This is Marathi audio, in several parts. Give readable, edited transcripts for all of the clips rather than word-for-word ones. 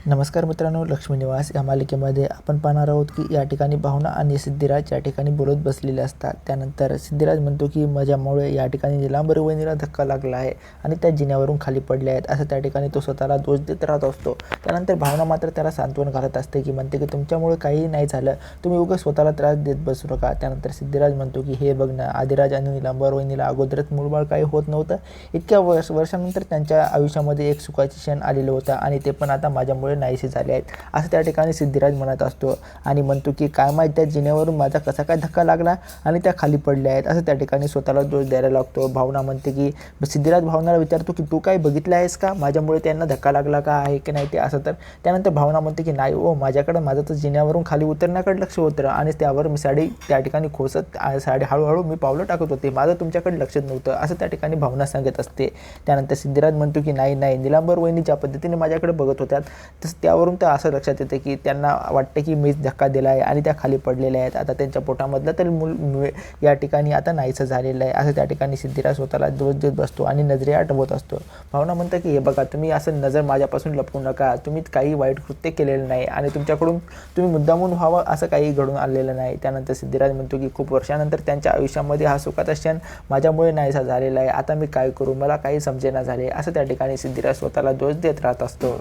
नमस्कार मित्रांनो, लक्ष्मी निवास या मालिकेमध्ये आपण पाहणार आहोत की या ठिकाणी भावना आणि सिद्धिराज या ठिकाणी बोलत बसलेले असतात. त्यानंतर सिद्धिराज म्हणतो की माझ्यामुळे या ठिकाणी निलांबरी वहिनीला धक्का लागला आहे आणि त्या जिन्यावरून खाली पडले आहेत, असं त्या ठिकाणी तो स्वतःला दोष देत राहत असतो. त्यानंतर भावना मात्र त्याला सांत्वन घालत असते की म्हणते की तुमच्यामुळे काही नाही झालं, तुम्ही उगाच स्वतःला त्रास देत बसू नका. त्यानंतर सिद्धिराज म्हणतो की हे बघ ना, आदिराज आणि निलांबर वहिनीला अगोदरच मूळबाळ काही होत नव्हतं. इतक्या वर्षानंतर त्यांच्या आयुष्यामध्ये एक सुखाचे क्षण आलेलं होतं आणि ते पण आता माझ्यामुळे नाहीसे झाले आहेत, असं त्या ठिकाणी सिद्धिराज म्हणत असतो आणि म्हणतो की काय माहीत त्या जिन्यावरून माझा कसा काय धक्का लागला आणि त्या खाली पडल्या आहेत, असं त्या ठिकाणी स्वतःला दोष द्यायला लागतो. भावना म्हणते की सिद्धिराज भावनाला विचारतो की तू काय बघितलं आहेस का, माझ्यामुळे त्यांना धक्का लागला का आहे की नाही ते असं. तर त्यानंतर भावना म्हणते की नाही ओ, माझ्याकडं माझं तर जिन्यावरून खाली उतरण्याकडे लक्ष होतं आणि त्यावर मी साडी त्या ठिकाणी खोसत साडी हळूहळू मी पावलं टाकत होते, माझं तुमच्याकडे लक्षच नव्हतं, असं त्या ठिकाणी भावना सांगत असते. त्यानंतर सिद्धिराज म्हणतो की नाही नाही, निलांबर वहिनी ज्या पद्धतीने माझ्याकडे बघत होत्यात तसं त्यावरून तर असं लक्षात येतं की त्यांना वाटतं की मीच धक्का दिला आहे आणि त्या खाली पडलेल्या आहेत, आता त्यांच्या पोटामधलं तर मूल या ठिकाणी आता नाहीसं झालेलं आहे, असं त्या ठिकाणी सिद्धिराज स्वतःला दोष देत बसतो आणि नजरे आठवत असतो. भावना म्हणतं की हे बघा, तुम्ही असं नजर माझ्यापासून लपवू नका, तुम्ही काही वाईट कृत्य केलेलं नाही आणि तुमच्याकडून तुम्ही मुद्दामून व्हावं असं काही घडून आलेलं नाही. त्यानंतर सिद्धिराज म्हणतो की खूप वर्षानंतर त्यांच्या आयुष्यामध्ये हा सुखाचा क्षण माझ्यामुळे नाहीसा झालेला आहे, आता मी काय करू, मला काही समजेना झाले, असं त्या ठिकाणी सिद्धिराज स्वतःला दोष देत राहत असतो.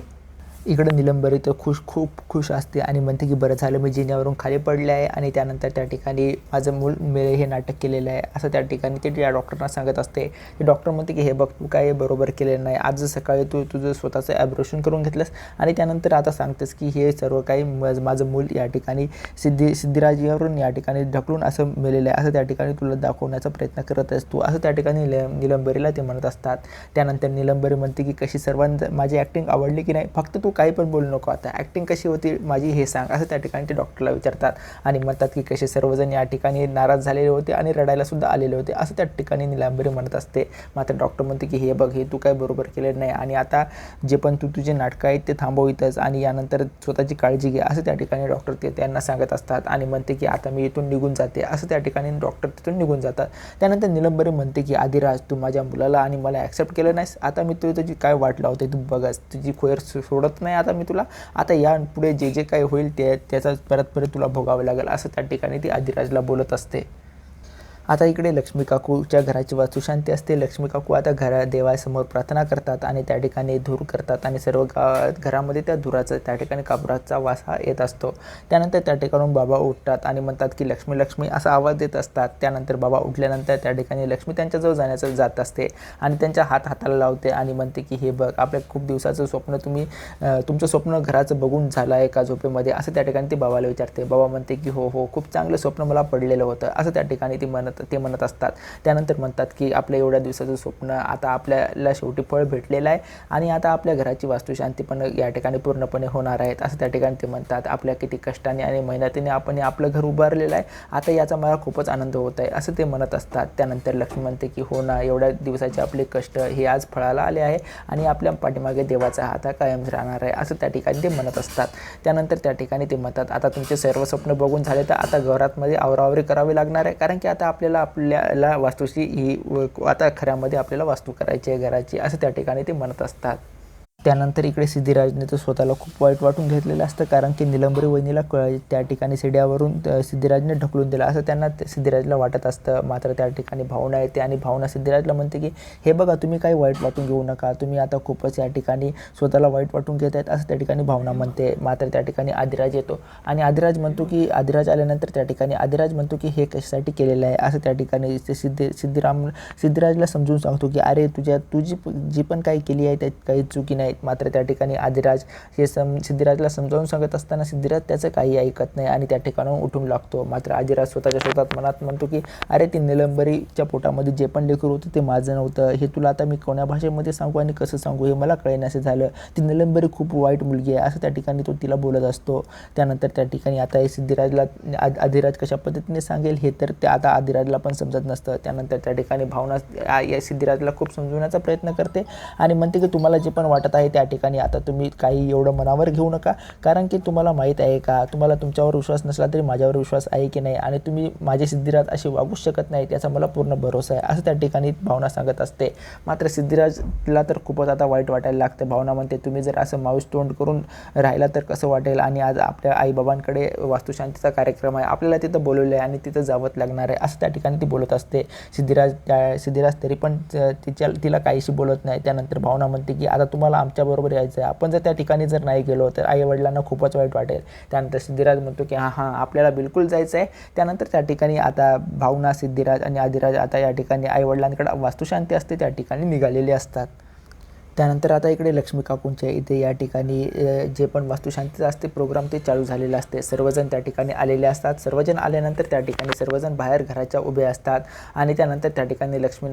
इकडं निलंबरी तर खूप खुश असते आणि म्हणते की बरं झालं मी जिन्यावरून खाली पडले आहे आणि त्यानंतर त्या ठिकाणी माझं मूल मेले हे नाटक केलेलं आहे, असं त्या ठिकाणी ते या डॉक्टरना सांगत असते. ते डॉक्टर म्हणते की हे बघ, तू काय बरोबर केलेलं नाही, आज सकाळी तू तुझं स्वतःचं ॲब्रेशन करून घेतलंस आणि त्यानंतर आता सांगतेस की हे सर्व काही माझं मूल या ठिकाणी सिद्धिराजावरून या ठिकाणी ढकलून असं मेलेलं आहे, असं त्या ठिकाणी तुला दाखवण्याचा प्रयत्न करत आहेस तू, असं त्या ठिकाणी निलंबरीला ते म्हणत असतात. त्यानंतर निलंबरी म्हणते की कशी सर्वांना माझी ॲक्टिंग आवडली की नाही, फक्त तू काही पण बोलू नको, आता ॲक्टिंग कशी होती माझी हे सांग, असं त्या ठिकाणी ते डॉक्टरला विचारतात आणि म्हणतात की कसे सर्वजण या ठिकाणी नाराज झालेले होते आणि रडायला सुद्धा आलेले होते, असं त्या ठिकाणी निलांबरी म्हणत असते. मात्र डॉक्टर म्हणते की हे बघ, हे तू काय बरोबर केलेलं नाही आणि आता जे पण तुझे नाटकं आहेत ते थांबवितच आणि यानंतर स्वतःची काळजी घे, असं त्या ठिकाणी डॉक्टर ते त्यांना सांगत असतात आणि म्हणते की आता मी इथून निघून जाते, असं त्या ठिकाणी डॉक्टर तिथून निघून जातात. त्यानंतर निलंबरी म्हणते की आदिराज, तू माझ्या मुलाला आणि मला ॲक्सेप्ट केलं नाहीस, आता मी तुझी काय वाट लावते तू बघास, तुझी खोयर सोडत नाही आता मी तुला, आता या पुढे जे जे काही होईल त्याचा परत तुला भोगावं लागेल, असं त्या ठिकाणी ती आदिराजला बोलत असते. आता इकडे लक्ष्मी काकूच्या घराची वास्तुशांती असते. लक्ष्मी काकू आता देवासमोर प्रार्थना करतात आणि त्या ठिकाणी धूर करतात आणि सर्व घरामध्ये त्या धुराचा त्या ठिकाणी कापराचा वास हा येत असतो. त्यानंतर त्या ठिकाणून बाबा उठतात आणि म्हणतात की लक्ष्मी लक्ष्मी असा आवाज देत असतात. त्यानंतर बाबा उठल्यानंतर त्या ठिकाणी लक्ष्मी त्यांच्याजवळ जात असते आणि त्यांच्या हाताला लावते आणि म्हणते की हे बघ, आपल्या खूप दिवसाचं स्वप्न तुमचं स्वप्न घराचं बघून झालं आहे का झोपेमध्ये, असं त्या ठिकाणी ती बाबाला विचारते. बाबा म्हणते की हो हो, खूप चांगलं स्वप्न मला पडलेलं होतं, असं त्या ठिकाणी ते म्हणत असतात. त्यानंतर म्हणतात की आपल्या एवढ्या दिवसाचं स्वप्न आता आपल्याला शेवटी फळ भेटलेलं आहे आणि आता आपल्या घराची वास्तुशांती पण या ठिकाणी पूर्णपणे होणार आहेत, असं त्या ठिकाणी ते म्हणतात. आपल्या किती कष्टाने आणि मेहनतीने आपण आपलं घर उभारलेलं आहे, आता याचा मला खूपच आनंद होत आहे, असं ते म्हणत असतात. त्यानंतर लक्ष्मी म्हणते की हो ना, एवढ्या दिवसाचे आपले कष्ट हे आज फळाला आले आहे आणि आपल्या पाठीमागे देवाचा हात कायम राहणार आहे, असं त्या ठिकाणी ते म्हणत असतात. त्यानंतर त्या ठिकाणी ते म्हणतात आता तुमचे सर्व स्वप्न बघून झाले, तर आता घरामध्ये आवराआवरी करावी लागणार आहे, कारण की आता आपल्याला वास्तूची ही आता खऱ्यामध्ये आपल्याला वास्तू करायची आहे घराची, असं त्या ठिकाणी ते म्हणत असतात. त्यानंतर इकडे सिद्धिराजने तर स्वतःला खूप वाईट वाटून घेतलेलं असतं, कारण की निलंबरी वहिनीला त्या ठिकाणी शिड्यावरून सिद्धिराजने ढकलून दिलं असं त्यांना सिद्धिराजला वाटत असतं. मात्र त्या ठिकाणी भावना येते आणि भावना सिद्धिराजला म्हणते की हे बघा, तुम्ही काही वाईट वाटून घेऊ नका, तुम्ही आता खूपच या ठिकाणी स्वतःला वाईट वाटून घेत आहेत, असं त्या ठिकाणी भावना म्हणते. मात्र त्या ठिकाणी आदिराज येतो आणि आदिराज आल्यानंतर त्या ठिकाणी आदिराज म्हणतो की हे कशासाठी केलेलं आहे, असं त्या ठिकाणी सिद्धिराजला समजून सांगतो की अरे तुझी जी पण काही केली आहे त्यात काही चुकी नाही. मात्र त्या ठिकाणी आदिराज हे सिद्धिराजला समजावून सांगत असताना सिद्धिराज त्याचं काही ऐकत नाही आणि त्या ठिकाणाहून उठून लागतो. मात्र आदिराज स्वतःच्या मनात म्हणतो की अरे, ती निलंबरीच्या पोटामध्ये जे पण लेकरू होतं ते माझं नव्हतं, हे तुला आता मी कोण्या भाषेमध्ये सांगू आणि कसं सांगू हे मला कळेनासे झालं, ती निलंबरी खूप वाईट मुलगी आहे, असं त्या ठिकाणी तो तिला बोलत असतो. त्यानंतर त्या ठिकाणी आता हे सिद्धिराजला आदिराज कशा पद्धतीने सांगेल हे तर ते आता आदिराजला पण समजत नसतं. त्यानंतर त्या ठिकाणी भावना या सिद्धिराजला खूप समजवण्याचा प्रयत्न करते आणि म्हणते की तुम्हाला जे पण वाटत आहे आहे त्या ठिकाणी आता तुम्ही काही एवढं मनावर घेऊ नका, कारण की तुम्हाला माहीत आहे का, तुम्हाला तुमच्यावर विश्वास नसला तरी माझ्यावर विश्वास आहे की नाही आणि तुम्ही माझे सिद्धिराज असे वागूच शकत नाही याचा मला पूर्ण भरोसा आहे, असं त्या ठिकाणी भावना सांगत असते. मात्र सिद्धिराजला तर खूपच आता वाईट वाटायला लागतं. भावना म्हणते तुम्ही जर असं माऊस तोंड करून राहिला तर कसं वाटेल, आणि आज आपल्या आईबाबांकडे वास्तुशांतीचा कार्यक्रम आहे, आपल्याला तिथं बोलवलं आहे आणि तिथं जावंच लागणार आहे, असं त्या ठिकाणी ती बोलत असते. सिद्धिराज तरी पण तिला काहीशी बोलत नाही. त्यानंतर भावना म्हणते की आता तुम्हाला आमच्याबरोबर यायचं आहे, आपण जर त्या ठिकाणी जर नाही गेलो तर आईवडिलांना खूपच वाईट वाटेल. त्यानंतर सिद्धिराज म्हणतो की हां आपल्याला बिलकुल जायचं आहे. त्यानंतर त्या ठिकाणी आता भावना, सिद्धिराज आणि आदिराज आता या ठिकाणी आईवडिलांकडे वास्तुशांती असते त्या ठिकाणी निघालेले असतात. त्यानंतर आता इकडे लक्ष्मी काकूंच्या इथे या ठिकाणी जे पण वास्तुशांतीचं असते प्रोग्राम ते चालू झालेलं असते. सर्वजण त्या ठिकाणी आलेले असतात. सर्वजण आल्यानंतर त्या ठिकाणी सर्वजण बाहेर घराच्या उभे असतात आणि त्यानंतर त्या ठिकाणी लक्ष्मी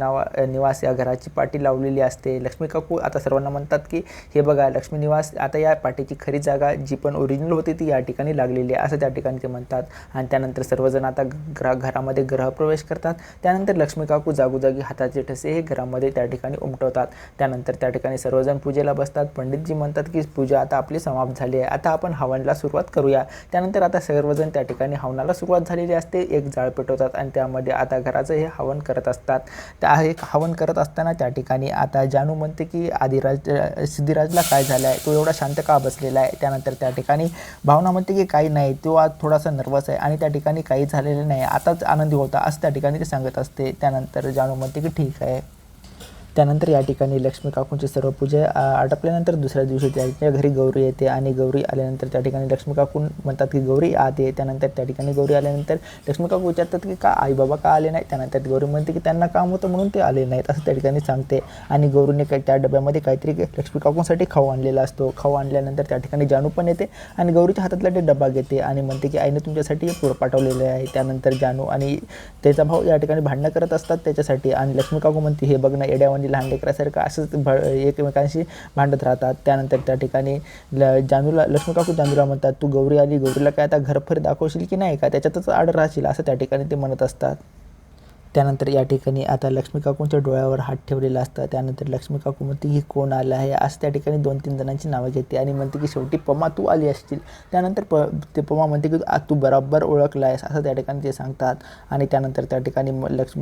निवास या घराची पाटी लावलेली असते. लक्ष्मी काकू आता सर्वांना म्हणतात की हे बघा लक्ष्मी निवास, आता या पाटीची खरी जागा जी पण ओरिजिनल होती ती या ठिकाणी लागलेली आहे, असं त्या ठिकाणी ते म्हणतात. आणि त्यानंतर सर्वजण आता घरामध्ये गृहप्रवेश करतात. त्यानंतर लक्ष्मी काकू जागोजागी हाताचे ठसे हे घरामध्ये त्या ठिकाणी उमटवतात. त्यानंतर त्या ठिकाणी सर्वजण पूजेला बसतात. पंडितजी म्हणतात की पूजा आता आपली समाप्त झाली आहे, आता आपण हवनाला सुरुवात करूया. त्यानंतर आता सर्वजण त्या ठिकाणी हवनाला सुरुवात झालेली असते. एक जाळ पेटवतात आणि त्यामध्ये आता घराचं हे हवन करत असतात. त्या एक हवन करत असताना त्या ठिकाणी आता जानू म्हणते की सिद्धिराजला काय झालं आहे, तो एवढा शांत का बसलेला आहे. त्यानंतर त्या ठिकाणी भावना म्हणते की काही नाही, तो आज थोडासा नर्वस आहे आणि त्या ठिकाणी काही झालेलं नाही, आताच आनंदी होता, असं त्या ठिकाणी ते सांगत असते. त्यानंतर जानू म्हणते की ठीक आहे. त्यानंतर या ठिकाणी लक्ष्मी काकूंची सर्व पूजा आटपल्यानंतर दुसऱ्या दिवशी त्यांच्या घरी गौरी येते आणि गौरी आल्यानंतर त्या ठिकाणी लक्ष्मी काकू म्हणतात की गौरी आत ये. त्यानंतर त्या ठिकाणी गौरी आल्यानंतर लक्ष्मी काकू विचारतात की का आई बाबा का आले नाही. त्यानंतर गौरी म्हणते की त्यांना काम होतं म्हणून ते आले नाहीत, असं त्या ठिकाणी सांगते. आणि गौरीने त्या डब्यामध्ये काहीतरी लक्ष्मी काकूंसाठी खाऊ आणलेला असतो. खाऊ आणल्यानंतर त्या ठिकाणी जानू पण येते आणि गौरीच्या हातातला ते डबा घेते आणि म्हणते की आईने तुमच्यासाठी हे पाठवलेलं आहे. त्यानंतर जानू आणि त्याचा भाऊ या ठिकाणी भांडणं करत असतात त्याच्यासाठी आणि लक्ष्मी काकू म्हणते हे बघ ना एड्यावानी लहान लेकरासारखं असंच एकमेकांशी भांडत राहतात. त्यानंतर त्या ठिकाणी लक्ष्मी काकू जानूला म्हणतात तू गौरी आली, गौरीला काय आता घरभर दाखवशील की नाही का, त्याच्यातच आड राहशील, असं त्या ठिकाणी ते म्हणत असतात. त्यानंतर या ठिकाणी आता लक्ष्मी काकूंच्या डोळ्यावर हात ठेवलेला असतं. त्यानंतर लक्ष्मी काकू म्हणते की कोण आलं आहे, असं त्या ठिकाणी 2-3 जणांची नावं घेते आणि म्हणते की शेवटी पमा तू आली असशील. त्यानंतर ते पमा म्हणते की तू बरोबर ओळखला आहेस, असं त्या ठिकाणी ते सांगतात. आणि त्यानंतर त्या ठिकाणी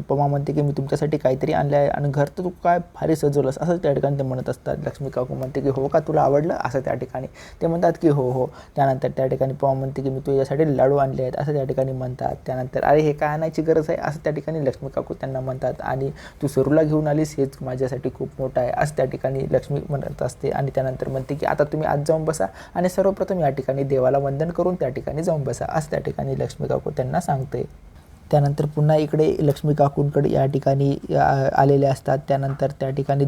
पमा म्हणते की मी तुमच्यासाठी काहीतरी आणलं आहे आणि घर तर तू काय भारी सजवलंस, असं त्या ठिकाणी ते म्हणत असतात. लक्ष्मी काकू म्हणते की हो का, तुला आवडलं, असं त्या ठिकाणी ते म्हणतात की हो. त्यानंतर त्या ठिकाणी पमा म्हणते की मी तुझ्यासाठी लाडू आणले आहेत, असं त्या ठिकाणी म्हणतात. त्यानंतर अरे हे काय आणायची गरज आहे, असं त्या ठिकाणी लक्ष्मी काकू त्यांना म्हणतात. आणि तू सरूला घेऊन आलीस हेच माझ्यासाठी खूप मोठं आहे, असं त्या ठिकाणी लक्ष्मी म्हणत असते. आणि त्यानंतर म्हणते की आता तुम्ही आज जाऊन बसा आणि सर्वप्रथम या ठिकाणी देवाला वंदन करून त्या ठिकाणी जाऊन बसा, असं त्या ठिकाणी लक्ष्मी काकू त्यांना सांगते. त्यानंतर पुन्हा इकडे लक्ष्मी काकूंकडे या ठिकाणी आलेले असतात. त्यानंतर त्या ठिकाणी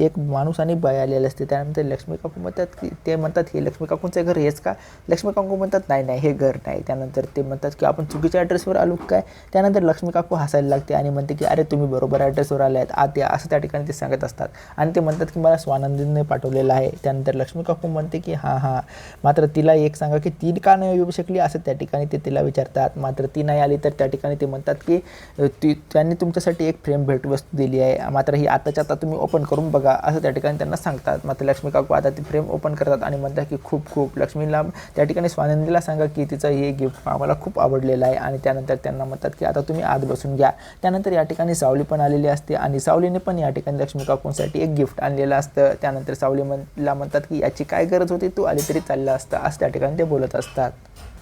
एक माणूस आणि बाई आलेले असते. त्यानंतर लक्ष्मी काकू म्हणतात की ते म्हणतात हे लक्ष्मी काकूंचं घर हेच का. लक्ष्मी काकू म्हणतात नाही हे घर नाही. त्यानंतर ते म्हणतात की आपण चुकीच्या ॲड्रेसवर आलो काय. त्यानंतर लक्ष्मी काकू हसायला लागते आणि म्हणते की अरे तुम्ही बरोबर ॲड्रेसवर आले आहेत, आत या, असं त्या ठिकाणी ते सांगत असतात. आणि ते म्हणतात की मला स्वानंदीने पाठवलेलं आहे. त्यानंतर लक्ष्मी काकू म्हणते की हां मात्र तिला एक सांगा की ती का नाही येऊ शकली, असं त्या ठिकाणी ते तिला विचारतात. मात्र ती नाही आली तर त्या ठिकाणी ते म्हणतात की त्यांनी तुमच्यासाठी एक फ्रेम भेटवस्तू दिली आहे, मात्र ही आताच्या आता तुम्ही ओपन करून बघा, असं त्या ठिकाणी त्यांना सांगतात. मात्र लक्ष्मी काकू आता ती फ्रेम ओपन करतात आणि म्हणतात की खूप लक्ष्मीला त्या ठिकाणी स्वानंदीला सांगा की तिचं हे गिफ्ट आम्हाला खूप आवडलेलं आहे. आणि त्यानंतर त्यांना म्हणतात की आता तुम्ही आत बसून घ्या. त्यानंतर या ठिकाणी सावली पण आलेली असते आणि सावलीने पण या ठिकाणी लक्ष्मी काकूंसाठी एक गिफ्ट आणलेलं असतं. त्यानंतर सावलीला म्हणतात की याची काय गरज होती, तू आली तरी चाललं असतं, असं त्या ठिकाणी ते बोलत असतात.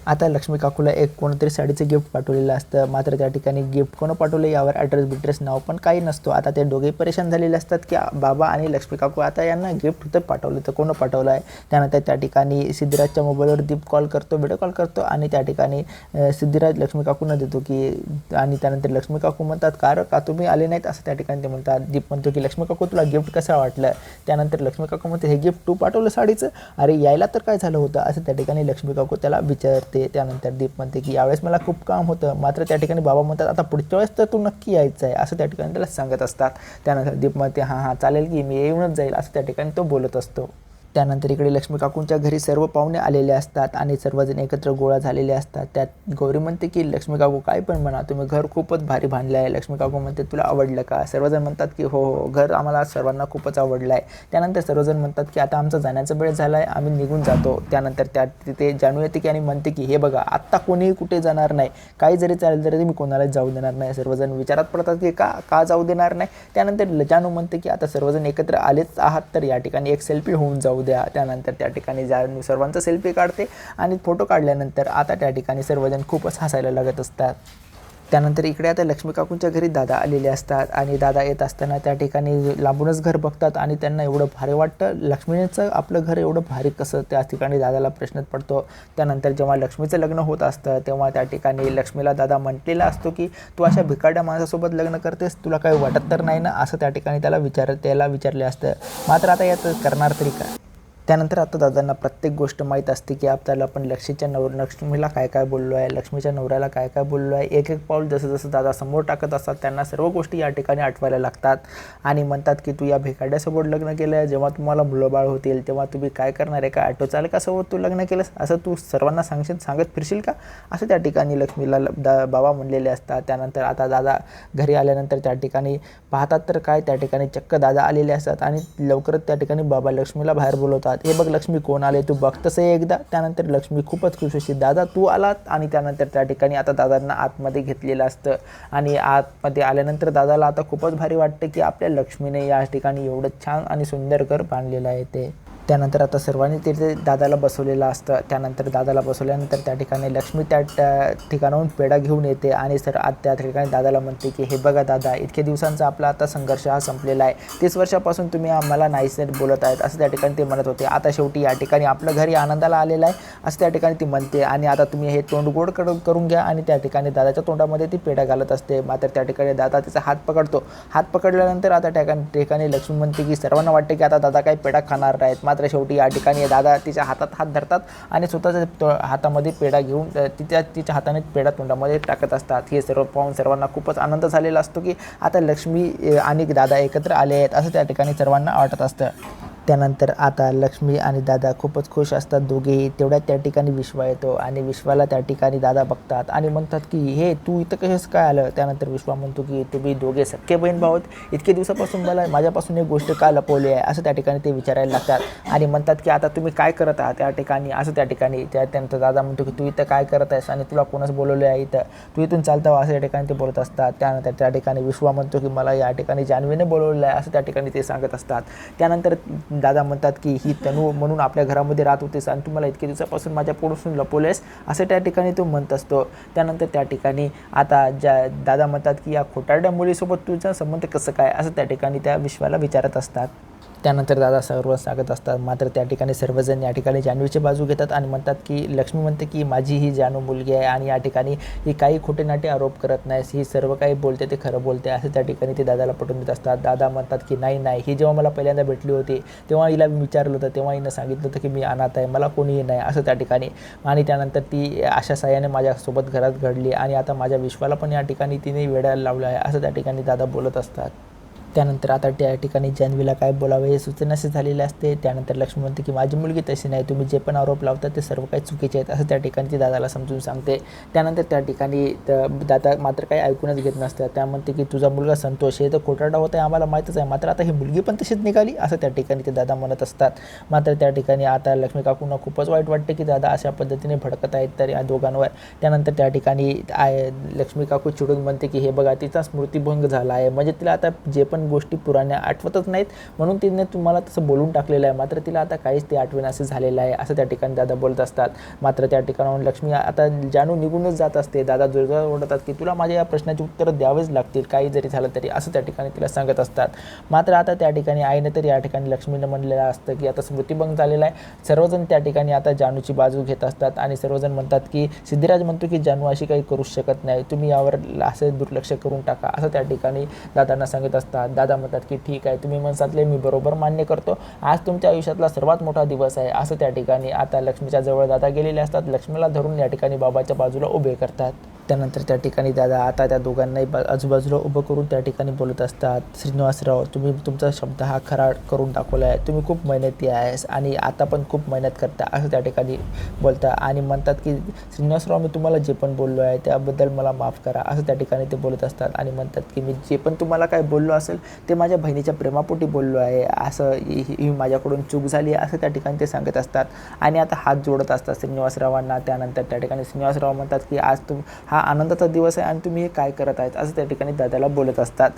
आता लक्ष्मी काकूला एक कोणतरी साडीचं गिफ्ट पाठवलेलं असतं. मात्र त्या ठिकाणी गिफ्ट कोण पाठवलं यावर ॲड्रेस नाव पण काही नसतो. आता ते दोघेही परेशान झालेले असतात की बाबा आणि लक्ष्मी काकू आता यांना गिफ्ट तर पाठवलं तर कोण पाठवलं आहे. त्यानंतर त्या ठिकाणी सिद्धिराजच्या मोबाईलवर दीप कॉल करतो, व्हिडिओ कॉल करतो आणि त्या ठिकाणी सिद्धिराज लक्ष्मी काकूंना देतो की आणि त्यानंतर लक्ष्मी काकू म्हणतात का तुम्ही आले नाहीत, असं त्या ठिकाणी ते म्हणतात. दीप म्हणतो की लक्ष्मी काकू तुला गिफ्ट कसं वाटलं. त्यानंतर लक्ष्मी काकू म्हणते हे गिफ्ट तू पाठवलं साडीचं, अरे यायला तर काय झालं होतं, असं त्या ठिकाणी लक्ष्मी काकू त्याला विचारते. त्यानंतर दीप म्हणते की यावेळेस मला खूप काम होतं. मात्र त्या ठिकाणी बाबा म्हणतात आता पुढच्या वेळेस तर तू नक्की यायचं आहे, असं त्या ठिकाणी त्याला सांगत असतात. त्यानंतर दीप म्हणते हां चालेल की मी येऊनच जाईल, असं त्या ठिकाणी तो बोलत असतो. त्यानंतर इकडे लक्ष्मी काकूंच्या घरी सर्व पाहुणे आलेले असतात आणि सर्वजण एकत्र गोळा झालेले असतात. त्यात गौरी म्हणते की लक्ष्मी काकू काय पण म्हणा, तुम्ही घर खूपच भारी बांधलं आहे. लक्ष्मी काकू म्हणते तुला आवडलं का? सर्वजण म्हणतात की हो हो, घर आम्हाला सर्वांना खूपच आवडलं आहे. त्यानंतर सर्वजण म्हणतात की आता आमचा जाण्याचा वेळ झाला आहे, आम्ही निघून जातो. त्यानंतर तिथे जानू येते की आणि म्हणते की हे बघा आत्ता कोणीही कुठे जाणार नाही, काही जरी चालेल तरी मी कोणालाच जाऊ देणार नाही. सर्वजण विचारात पडतात की का जाऊ देणार नाही. त्यानंतर जानू म्हणते की आता सर्वजण एकत्र आलेच आहात तर या ठिकाणी एक सेल्फी होऊन जाऊ द्या. त्यानंतर त्या ठिकाणी जानू सर्वांचा सेल्फी काढते आणि फोटो काढल्यानंतर आता त्या ठिकाणी सर्वजण खूपच हसायला लागत असतात. त्यानंतर इकडे आता लक्ष्मी काकूंच्या घरी दादा आलेले असतात आणि दादा येत असताना त्या ठिकाणी लांबूनच घर बघतात आणि त्यांना एवढं भारी वाटतं. लक्ष्मीचं आपलं घर एवढं भारी कसं, त्या ठिकाणी दादाला प्रश्नच पडतो. त्यानंतर जेव्हा लक्ष्मीचं लग्न होत असतं तेव्हा त्या ठिकाणी लक्ष्मीला दादा म्हटलेला असतो की तू अशा भिकारड्या माणसासोबत लग्न करतेस, तुला काही वाटत तर नाही ना, असं त्या ठिकाणी त्याला विचारले असतं. मात्र आता यात करणार तरी काय. त्यानंतर आता दादांना प्रत्येक गोष्ट माहीत असते की आपल्याला आपण लक्ष्मीला काय काय बोललो आहे, लक्ष्मीच्या नवऱ्याला काय काय बोललो आहे. एक एक पाऊल जसं जसं दादा समोर टाकत असतात त्यांना सर्व गोष्टी या ठिकाणी आठवायला लागतात आणि म्हणतात की तू या भिकाड्यासोबत लग्न केलं आहे, जेव्हा तुम्हाला मुलंबाळ होतील तेव्हा तुम्ही काय करणार आहे का, ॲटो चालकासोबत तू लग्न केलंस, असं तू सर्वांना सांगत फिरशील का, असं त्या ठिकाणी लक्ष्मीला बाबा म्हणलेले असतात. त्यानंतर आता दादा घरी आल्यानंतर त्या ठिकाणी पाहतात तर काय, त्या ठिकाणी चक्क दादा आलेले असतात आणि लवकरच त्या ठिकाणी बाबा लक्ष्मीला बाहेर बोलवतात. हे बघ लक्ष्मी कोण आले, तू बघतस आहे एकदा. त्यानंतर लक्ष्मी खूपच खुश होती, दादा तू आलात. आणि त्यानंतर त्या ठिकाणी आता दादांना आतमध्ये घेतलेलं असतं आणि आतमध्ये आल्यानंतर दादाला आता खूपच भारी वाटतं की आपल्या लक्ष्मीने या ठिकाणी एवढं छान आणि सुंदर घर बांधलेलं आहे ते. त्यानंतर आता सर्वांनी तिथे दादाला बसवलेलं असतं. त्यानंतर दादाला बसवल्यानंतर त्या ठिकाणी लक्ष्मी त्या ठिकाणाहून पेढा घेऊन येते आणि त्या ठिकाणी दादाला म्हणते की हे बघा दादा, इतके दिवसांचा आपला आता संघर्ष हा संपलेला आहे. 30 वर्षापासून तुम्ही आम्हाला नाहीसे बोलत आहेत, असं त्या ठिकाणी ते म्हणत होते. आता शेवटी या ठिकाणी आपलं घरी आनंदाला आलेलं आहे असं त्या ठिकाणी ती म्हणते आणि आता तुम्ही हे तोंड गोड करून घ्या. आणि त्या ठिकाणी दादाच्या तोंडामध्ये ती पेढा घालत असते. मात्र त्या ठिकाणी दादा तिचा हात पकडतो. हात पकडल्यानंतर आता त्या ठिकाणी लक्ष्मी म्हणते की सर्वांना वाटते की आता दादा काही पेढा खाणार नाहीत. मात्र शेवटी या ठिकाणी दादा तिच्या हातात हात धरतात आणि स्वतःच्या हातामध्ये पेढा घेऊन तिच्या हाताने पेढा तोंडामध्ये टाकत असतात. हे सर्व पाहून सर्वांना खूपच आनंद झालेला असतो की आता लक्ष्मी आणि दादा एकत्र आले आहेत असं त्या ठिकाणी सर्वांना वाटत असतं. त्यानंतर आता लक्ष्मी आणि दादा खूपच खुश असतात दोघेही. तेवढ्यात त्या ठिकाणी विश्वा येतो आणि विश्वाला त्या ठिकाणी दादा बघतात आणि म्हणतात की हे तू इथं कशाच काय आलं. त्यानंतर विश्वा म्हणतो की तुम्ही दोघे सख्खे बहीण भाऊ इतके दिवसापासून माझ्यापासून एक गोष्ट का लपवली आहे असं त्या ठिकाणी ते विचारायला लागतात आणि म्हणतात की आता तुम्ही काय करत आहात त्या ठिकाणी, असं त्या ठिकाणी त्यानंतर दादा म्हणतो की तू इथं काय करत आहेस आणि तुला कोणाच बोलवलं आहे इथं, तू इथून चालतं असं त्या ठिकाणी ते बोलत असतात. त्यानंतर त्या ठिकाणी विश्वा म्हणतो की मला या ठिकाणी जान्हवीने बोलवलेलं आहे असं त्या ठिकाणी ते सांगत असतात. त्यानंतर दादा म्हणतात की ही तनू म्हणून आपल्या घरामध्ये राहत होतेस आणि तुम्हाला इतके दिवसापासून माझ्या पोटातून लपवलेस असं त्या ठिकाणी तो म्हणत असतो. त्यानंतर त्या ठिकाणी आता दादा म्हणतात की या खोटारड्या मुलीसोबत तुझा संबंध कसं काय असं त्या ठिकाणी त्या विश्वाला विचारत असतात. त्यानंतर दादा सर्व सांगत असतात. मात्र त्या ठिकाणी सर्वजण या ठिकाणी जान्हवीची बाजू घेतात आणि म्हणतात की लक्ष्मी म्हणते की माझी ही जानू मुलगी आहे आणि या ठिकाणी ही काही खोटे नाटे आरोप करत नाहीस, ही सर्व काही बोलते ते खरं बोलते असं त्या ठिकाणी ते दादाला पटवून देत असतात. दादा म्हणतात की नाही, ही जेव्हा मला पहिल्यांदा भेटली होती तेव्हा हिला विचारलं होतं, तेव्हा हिनं सांगितलं होतं की मी अनाथ आहे, मला कोणीही नाही असं त्या ठिकाणी. आणि त्यानंतर ती अशा साह्याने माझ्यासोबत घरात घडली आणि आता माझ्या विश्वाला पण या ठिकाणी तिने वेडायला लावलं आहे असं त्या ठिकाणी दादा बोलत असतात. त्यानंतर आता त्या ठिकाणी जान्हवीला काय बोलावे हे सुचेनासे झालेले असते. त्यानंतर लक्ष्मी म्हणते की माझी मुलगी तशी नाही, तुम्ही जे पण आरोप लावतात ते सर्व काही चुकीचे आहेत असं त्या ठिकाणी ती दादाला समजून सांगते. त्यानंतर त्या ठिकाणी दादा मात्र काही ऐकूनच घेत नसतात. त्या म्हणते की तुझा मुलगा संतोष हे तर खोटारडा होता आहे आम्हाला माहीतच आहे, मात्र आता ही मुलगी पण तशीच निघाली असं त्या ठिकाणी ते दादा म्हणत असतात. मात्र त्या ठिकाणी आता लक्ष्मी काकूंना खूपच वाईट वाटते की दादा अशा पद्धतीने भडकत आहेत तर या दोघांवर. त्यानंतर त्या ठिकाणी लक्ष्मी काकू चिडून म्हणते की हे बघा तिचा स्मृतिभंग झाला आहे, म्हणजे तिला आता जे पण गोष्टी पुराण्या आठवतच नाहीत म्हणून तिने तुम्हाला तसं बोलून टाकलेलं आहे, मात्र तिला आता काहीच ते आठवण्याचं झालेलं आहे असं त्या ठिकाणी दादा बोलत असतात. मात्र त्या ठिकाणाहून लक्ष्मी आता जानू निघूनच जात असते. दादा जोरजोरात ओरडतात की तुला माझ्या या प्रश्नाची उत्तरं द्यावेच लागतील काही जरी झालं तरी असं त्या ठिकाणी तिला सांगत असतात. मात्र आता त्या ठिकाणी आईने तरी या ठिकाणी लक्ष्मीनं म्हणलेलं असतं की आता स्मृतिभंग झालेला आहे. सर्वजण त्या ठिकाणी आता जानूची बाजू घेत असतात आणि सर्वजण म्हणतात की सिद्धिराज म्हणतो की जानू अशी काही करूच शकत नाही, तुम्ही यावर असं दुर्लक्ष करून टाका असं त्या ठिकाणी दादांना सांगत असतात. दादा म्हणतात की ठीक आहे, तुम्ही म्हणसातले मी बरोबर मान्य करतो, आज तुमच्या आयुष्यातला सर्वात मोठा दिवस आहे असं त्या ठिकाणी आता लक्ष्मीच्या जवळ दादा गेलेले असतात. लक्ष्मीला धरून या ठिकाणी बाबाच्या बाजूला उभे करतात. त्यानंतर त्या ठिकाणी दादा आता त्या दोघांनाही आजूबाजूला उभं करून त्या ठिकाणी बोलत असतात. श्रीनिवासराव, तुम्ही तुमचा शब्द हा खरा करून दाखवला आहे. तुम्ही खूप मेहनती आहेस आणि आता पण खूप मेहनत करता असं त्या ठिकाणी बोलता आणि म्हणतात की श्रीनिवासराव, मी तुम्हाला जे पण बोललो आहे त्याबद्दल मला माफ करा असं त्या ठिकाणी ते बोलत असतात आणि म्हणतात की मी जे पण तुम्हाला काय बोललो असेल ते माझ्या बहिणीच्या प्रेमापोटी बोललो आहे, असं ही माझ्याकडून चूक झाली असं त्या ठिकाणी ते सांगत असतात आणि आता हात जोडत असतात श्रीनिवासरावांना. त्यानंतर त्या ठिकाणी श्रीनिवासराव म्हणतात की आज हा आनंदाचा दिवस आहे आणि तुम्ही हे काय करत आहेत असं त्या ठिकाणी दादाला बोलत असतात.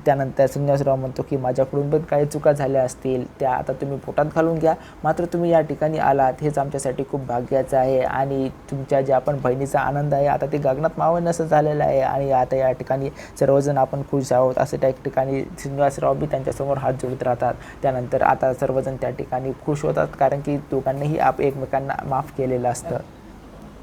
त्यानंतर श्रीनिवासराव म्हणतो की माझ्याकडून पण काही चुका झाल्या असतील त्या आता तुम्ही पोटात घालून घ्या, मात्र तुम्ही या ठिकाणी आलात हेच आमच्यासाठी खूप भाग्याचं आहे आणि तुमच्या ज्या आपण बहिणीचा आनंद आहे आता ते गगनात मावेनासं झालेलं आहे आणि आता या ठिकाणी सर्वजण आपण खुश आहोत असं त्या ठिकाणी श्रीनिवासराव बी त्यांच्यासमोर हात जोडत राहतात. त्यानंतर आता सर्वजण त्या ठिकाणी खुश होतात कारण की दोघांनीही एकमेकांना माफ केलेलं असतं.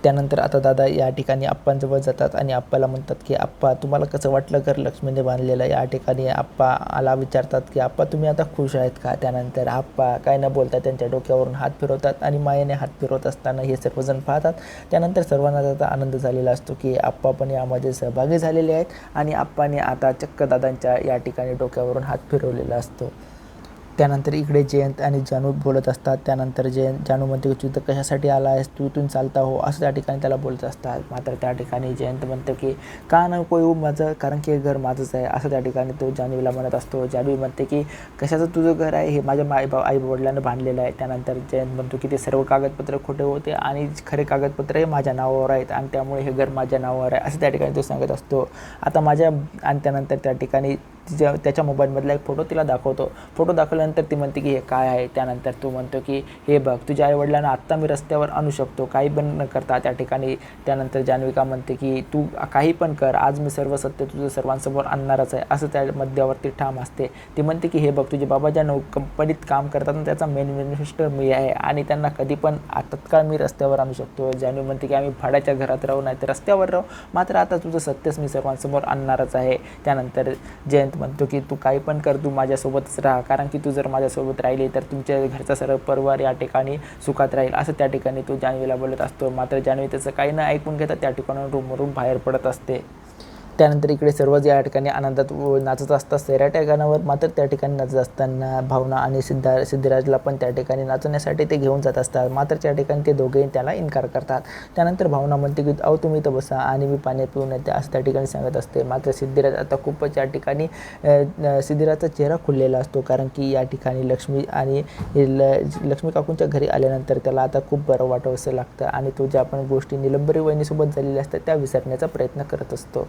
त्यानंतर आता दादा या ठिकाणी आप्पांजवळ जातात आणि आप्पाला म्हणतात की आप्पा, तुम्हाला कसं वाटलं घर लक्ष्मीने बांधलेलं. या ठिकाणी आप्पाला विचारतात की आप्पा, तुम्ही आता खुश आहेत का. त्यानंतर आप्पा काय न बोलता त्यांच्या डोक्यावरून हात फिरवतात आणि मायेने हात फिरवत असताना हे सर्वजण पाहतात. त्यानंतर सर्वांना त्याचा आनंद झालेला असतो की आप्पा पण यामध्ये सहभागी झालेले आहेत आणि आप्पाने आता चक्क दादांच्या या ठिकाणी डोक्यावरून हात फिरवलेला असतो. त्यानंतर इकडे जयंत आणि जानू बोलत असतात. त्यानंतर जानू म्हणते की तू इथं कशासाठी आला आहेस, तू इथून चालता हो असं त्या ठिकाणी त्याला बोलत असतात. मात्र त्या ठिकाणी जयंत म्हणतं की का नको येऊ माझं, कारण की हे घर माझंच आहे असं त्या ठिकाणी तो जान्हवीला म्हणत असतो. जान्हवी म्हणते की कशाचं तुझं घर आहे, हे माझ्या आई वडिलांना बांधलेलं आहे. त्यानंतर जयंत म्हणतो की ते सर्व कागदपत्र खोटे होते आणि खरे कागदपत्र हे माझ्या नावावर आहेत आणि त्यामुळे हे घर माझ्या नावावर आहे असं त्या ठिकाणी तो सांगत असतो. आता आणि त्यानंतर त्या ठिकाणी त्याच्या मोबाईलमधला एक फोटो तिला दाखवतो. फोटो दाखवल्यानंतर ती म्हणते की हे काय आहे. त्यानंतर तो म्हणतो की हे बघ, तुझ्या आईवडिलांना आत्ता मी रस्त्यावर आणू शकतो काही पण न करता त्या ठिकाणी. त्यानंतर जान्हविका म्हणते की तू काही पण कर, आज मी सर्व सत्य तुझं सर्वांसमोर आणणारच आहे असं त्या मध्यावरती ठाम असते. ती म्हणते की हे बघ, तुझे बाबा ज्या कंपनीत काम करतात त्याचा मेन मिनिस्टर मी आहे आणि त्यांना कधी पण तत्काळ मी रस्त्यावर आणू शकतो. जान्हवी म्हणते की आम्ही भाड्याच्या घरात राहू नाही तर रस्त्यावर राहू, मात्र आता तुझं सत्यच मी सर्वांसमोर आणणारच आहे. त्यानंतर जयंत म्हणतो की तू काही पण कर, तू माझ्यासोबतच राहा, कारण की तू जर माझ्यासोबत राहिली तर तुमच्या घरचा सर्व परिवार या ठिकाणी सुखात राहील असं त्या ठिकाणी तो जान्हवीला बोलत असतो. मात्र जान्हवी त्याचं काही न ऐकून घेता त्या ठिकाणी रूमवरून बाहेर पडत असते. त्यानंतर इकडे सर्वच या ठिकाणी आनंदात नाचत असतात सैराट्या गाण्यावर. मात्र त्या ठिकाणी नाचत असताना भावना आणि सिद्धिराजला पण त्या ठिकाणी नाचण्यासाठी ते घेऊन जात असतात. मात्र त्या ठिकाणी ते दोघेही त्याला इन्कार करतात. त्यानंतर भावना म्हणते की अहो तुम्ही इथं बसा आणि मी पाणी पिऊन येते असं त्या ठिकाणी सांगत असते. मात्र सिद्धिराज आता खूपच या ठिकाणी सिद्धिराजचा चेहरा खुललेला असतो, कारण की या ठिकाणी लक्ष्मी काकूंच्या घरी आल्यानंतर त्याला आता खूप बरं वाटावंसं लागतं आणि तो ज्या आपण गोष्टी निलंबरी वहिनीसोबत झालेल्या असतात त्या विसरण्याचा प्रयत्न करत असतो.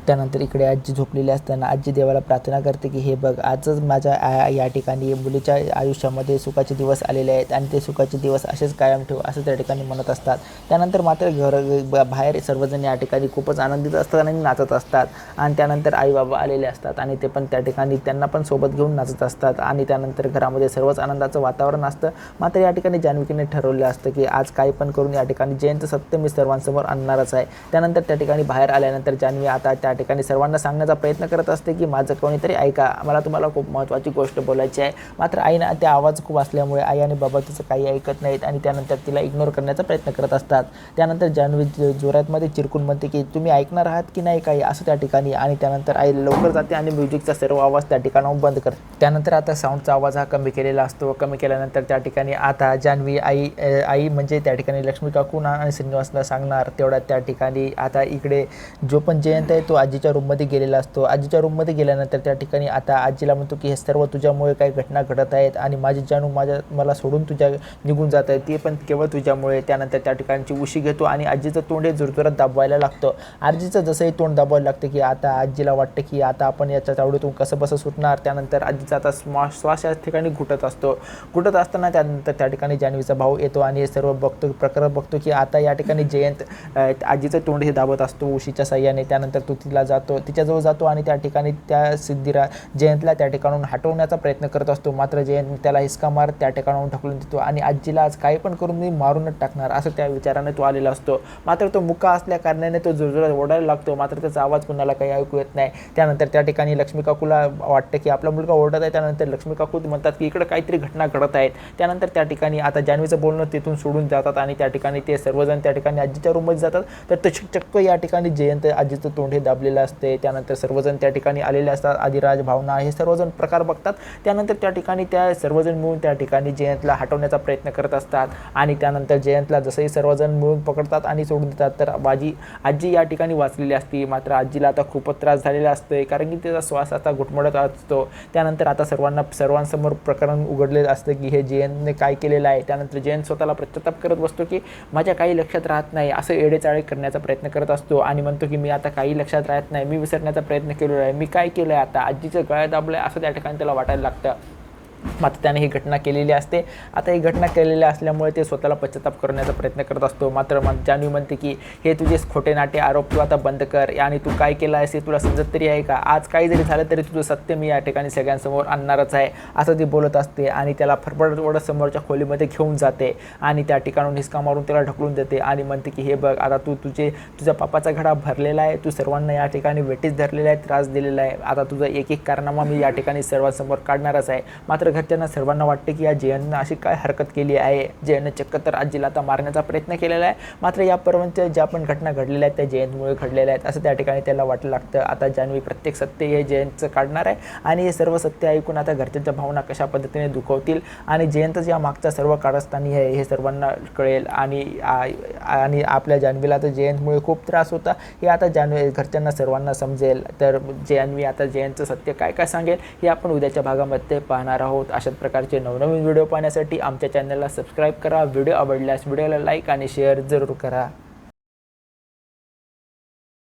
त्यानंतर इकडे आजी झोपलेली असताना आजी देवाला प्रार्थना करते की हे बघ, आजच माझ्या या ठिकाणी मुलीच्या आयुष्यामध्ये सुखाचे दिवस आलेले आहेत आणि ते सुखाचे दिवस असेच कायम ठेव असं त्या ठिकाणी म्हणत असतात. त्यानंतर मात्र बाहेर सर्वजण या ठिकाणी खूपच आनंदित असतात आणि नाचत असतात आणि त्यानंतर आई बाबा आलेले असतात आणि ते पण त्या ठिकाणी त्यांना पण सोबत घेऊन नाचत असतात आणि त्यानंतर घरामध्ये सर्वच आनंदाचं वातावरण असतं. मात्र या ठिकाणी जान्हवीने ठरवलं असतं की आज काही पण करून या ठिकाणी जयंत सत्य मी सर्वांसमोर आणणारच आहे. त्यानंतर त्या ठिकाणी बाहेर आल्यानंतर जान्हवी आता त्या ठिकाणी सर्वांना सांगण्याचा प्रयत्न करत असते की माझं कोणीतरी ऐका, मला तुम्हाला खूप महत्त्वाची गोष्ट बोलायची आहे. मात्र आईनं त्या आवाज खूप असल्यामुळे आई आणि बाबा तिचं काही ऐकत नाहीत आणि त्यानंतर तिला इग्नोर करण्याचा प्रयत्न करत असतात. त्यानंतर जान्हवी जोरातमध्ये चिरकून म्हणते की तुम्ही ऐकणार आहात की नाही काही असं त्या ठिकाणी. आणि त्यानंतर आई लवकर जाते आणि म्युझिकचा सर्व आवाज त्या ठिकाणाहून बंद करते. त्यानंतर आता साऊंडचा आवाज हा कमी केलेला असतो. कमी केल्यानंतर त्या ठिकाणी आता जान्हवी आई म्हणजे त्या ठिकाणी लक्ष्मी काकू आणि श्रीनिवासला सांगणार. तेवढ्यात त्या ठिकाणी आता इकडे जो पण जयंत आहे तो आजीच्या रूममध्ये गेलेला असतो. आजीच्या रूममध्ये गेल्यानंतर त्या ठिकाणी आता आजीला म्हणतो की हे सर्व तुझ्यामुळे काही घटना घडत आहेत आणि माझी जानू मला सोडून निघून जात आहे, ते पण केवळ तुझ्यामुळे. त्यानंतर त्या ठिकाणची उशी घेतो आणि आजीचं तोंड हे जोरजोरात दाबवायला लागतं. आजीचं जसंही तोंड दाबवायला लागतं की आता आजीला वाटतं की आता आपण याच्या तावडीतून कसं बसं सुटणार. त्यानंतर आजीचा आता श्वास या ठिकाणी घुटत असताना त्यानंतर त्या ठिकाणी जान्हवीचा भाऊ येतो आणि हे सर्व प्रकार बघतो की आता या ठिकाणी जयंत आजीचं तोंड हे दाबत असतो उशीच्या साह्याने. त्यानंतर तो तिला तिच्याजवळ जातो आणि त्या ठिकाणी त्या जयंतला त्या ठिकाणून हटवण्याचा प्रयत्न करत असतो. मात्र जयंत त्याला हिसका मार त्या ठिकाणाहून ढकलून देतो आणि आजीला आज काही पण करून मी मारूनच टाकणार असं त्या विचाराने तो आलेला असतो. मात्र तो मुका असल्या कारणाने तो जोरजोरात ओरडायला लागतो. मात्र त्याचा आवाज कुणाला काही ऐकू येत नाही. त्यानंतर त्या ठिकाणी लक्ष्मी काकूला वाटतं की आपला मुलगा ओरडत आहे. त्यानंतर लक्ष्मी काकू म्हणतात की इकडे काहीतरी घटना घडत आहेत. त्यानंतर त्या ठिकाणी आता जान्हवीचं बोलणं तिथून सोडून जातात आणि त्या ठिकाणी ते सर्वजण त्या ठिकाणी आजीच्या रूममध्ये जातात. तर चक्क या ठिकाणी जयंत आजीचं तोंड हे दाबलेलं असते. त्यानंतर सर्वजण त्या ठिकाणी आलेले असतात. आदिराज, भावना हे सर्वजण प्रकार बघतात. त्यानंतर त्या ठिकाणी त्या सर्वजण मिळून त्या ठिकाणी जयंतला हटवण्याचा प्रयत्न करत असतात आणि त्यानंतर जयंतला जसंही सर्वजण मिळून पकडतात आणि सोडून देतात. तर आजी या ठिकाणी वाचलेली असते. मात्र आजीला आता खूपच त्रास झालेला असतोय कारण की त्याचा श्वास आता घुटमळत असतो. त्यानंतर आता सर्वांसमोर प्रकरण उघडलेलं असतं की हे जयंतने काय केलेलं आहे. त्यानंतर जयंत स्वतःला पश्चाताप करत बसतो की माझ्या काही लक्षात राहत नाही असं एडेचाळे करण्याचा प्रयत्न करत असतो आणि म्हणतो की मी आता काही लक्षात राहत नाही, मी विसरण्याचा प्रयत्न केलेला आहे, मी काय केलं आहे आता, आजीचं गळ्या दाबलं आहे असं त्या ठिकाणी त्याला वाटायला लागतं. मात्र त्याने ही घटना केलेली असते. आता ही घटना केलेली असल्यामुळे ते स्वतःला पश्चाताप करण्याचा प्रयत्न करत असतो. मात्र जान्हवी म्हणते की हे तुझे खोटे नाटे आरोप तू आता बंद कर आणि तू काय केलं आहेस हे तुला समजत तरी आहे का, आज काही जरी झालं तरी तुझं सत्य मी या ठिकाणी सगळ्यांसमोर आणणारच आहे असं ती बोलत असते आणि त्याला फरफडत समोरच्या खोलीमध्ये घेऊन जाते आणि त्या ठिकाणून हिसका मारून त्याला ढकलून देते आणि म्हणते की हे बघ आता तुझ्या पापाचा घडा भरलेला आहे, तू सर्वांना या ठिकाणी वेठीस धरलेला आहे, त्रास दिलेला आहे, आता तुझा एक एक कारनामा मी या ठिकाणी सर्वांसमोर काढणारच आहे. मात्र घरच्यांना सर्वांना वाटते की या जयंतनं अशी काय हरकत केली आहे. जयंतनं चक्क तर आजीला आता मारण्याचा प्रयत्न केलेला आहे. मात्र यापर्यंत ज्या पण घटना घडलेल्या आहेत त्या जयंतमुळे घडलेल्या आहेत असं त्या ठिकाणी त्याला वाटलं लागतं. आता जान्हवी प्रत्येक सत्य हे जयंतचं काढणार आहे आणि हे सर्व सत्य ऐकून आता घरच्यांच्या भावना कशा पद्धतीने दुखवतील आणि जयंतच या मागचा सर्व कारस्थानी आहे हे सर्वांना कळेल आणि आपल्या जान्हवीला तर जयंतमुळे खूप त्रास होता हे आता घरच्यांना सर्वांना समजेल. तर जान्हवी आता जयंतचं सत्य काय काय सांगेल हे आपण उद्याच्या भागामध्ये पाहणार आहोत. अशाच प्रकारचे नवनवीन व्हिडिओ पाहण्यासाठी आमच्या चॅनलला सबस्क्राईब करा. व्हिडिओ आवडल्यास व्हिडिओला लाईक आणि शेअर जरूर करा.